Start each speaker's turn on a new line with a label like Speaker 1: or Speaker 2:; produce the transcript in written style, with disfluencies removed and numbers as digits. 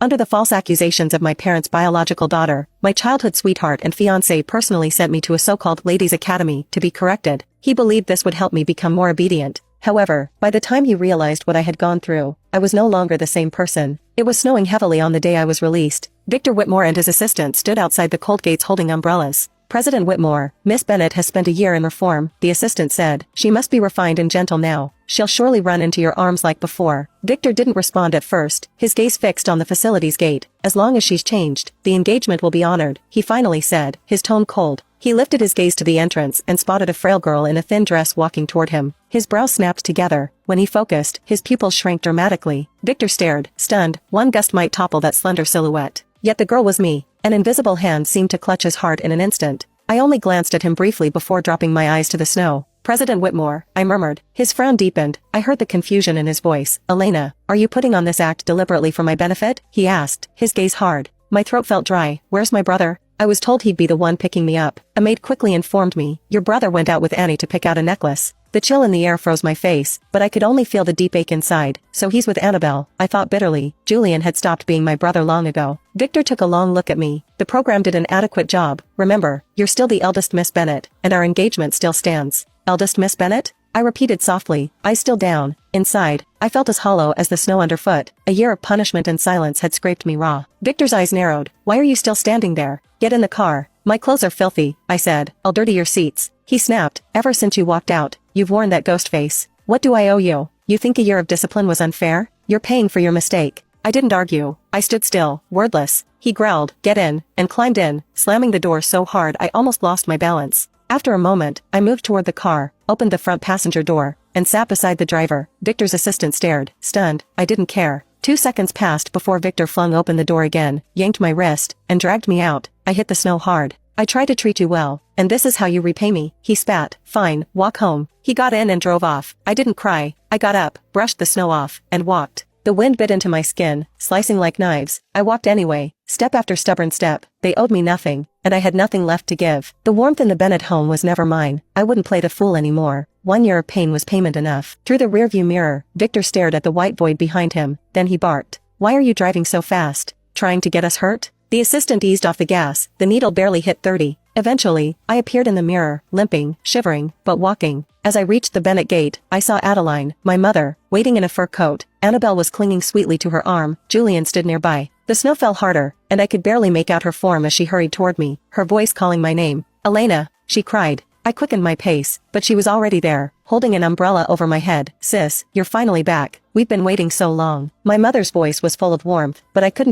Speaker 1: Under the false accusations of my parents' biological daughter, my childhood sweetheart and fiancé personally sent me to a so-called ladies' academy to be corrected. He believed this would help me become more obedient. However, by the time he realized what I had gone through, I was no longer the same person. It was snowing heavily on the day I was released. Victor Whitmore and his assistant stood outside the cold gates holding umbrellas. President Whitmore, Miss Bennett has spent a year in reform, the assistant said. She must be refined and gentle now. She'll surely run into your arms like before. Victor didn't respond at first, his gaze fixed on the facility's gate. As long as she's changed, the engagement will be honored, he finally said, his tone cold. He lifted his gaze to the entrance and spotted a frail girl in a thin dress walking toward him. His brows snapped together. When he focused, his pupils shrank dramatically. Victor stared, stunned. One gust might topple that slender silhouette. Yet the girl was me. An invisible hand seemed to clutch his heart in an instant. I only glanced at him briefly before dropping my eyes to the snow. President Whitmore, I murmured. His frown deepened. I heard the confusion in his voice. Elena, are you putting on this act deliberately for my benefit? He asked, his gaze hard. My throat felt dry. Where's my brother? I was told he'd be the one picking me up. A maid quickly informed me. Your brother went out with Annie to pick out a necklace. The chill in the air froze my face, but I could only feel the deep ache inside. So he's with Annabelle, I thought bitterly. Julian had stopped being my brother long ago. Victor took a long look at me. The program did an adequate job. Remember, you're still the eldest Miss Bennett, and our engagement still stands. Eldest Miss Bennett? I repeated softly, eyes still down. Inside, I felt as hollow as the snow underfoot. A year of punishment and silence had scraped me raw. Victor's eyes narrowed. Why are you still standing there? Get in the car. My clothes are filthy, I said. I'll dirty your seats. He snapped. Ever since you walked out, you've worn that ghost face. What do I owe you? You think a year of discipline was unfair? You're paying for your mistake. I didn't argue. I stood still, wordless. He growled, get in, and climbed in, slamming the door so hard I almost lost my balance. After a moment, I moved toward the car, opened the front passenger door, and sat beside the driver. Victor's assistant stared, stunned. I didn't care. 2 seconds passed before Victor flung open the door again, yanked my wrist, and dragged me out. I hit the snow hard. I try to treat you well, and this is how you repay me, he spat. Fine, walk home. He got in and drove off. I didn't cry. I got up, brushed the snow off, and walked. The wind bit into my skin, slicing like knives. I walked anyway, step after stubborn step. They owed me nothing, and I had nothing left to give. The warmth in the Bennett home was never mine. I wouldn't play the fool anymore. 1 year of pain was payment enough. Through the rearview mirror, Victor stared at the white void behind him. Then he barked. Why are you driving so fast? Trying to get us hurt? The assistant eased off the gas. The needle barely hit 30. Eventually, I appeared in the mirror, limping, shivering, but walking. As I reached the Bennett gate, I saw Adeline, my mother, waiting in a fur coat. Annabelle was clinging sweetly to her arm. Julian stood nearby. The snow fell harder, and I could barely make out her form as she hurried toward me, her voice calling my name. Elena, she cried. I quickened my pace, but she was already there, holding an umbrella over my head. Sis, you're finally back. We've been waiting so long. My mother's voice was full of warmth, but I couldn't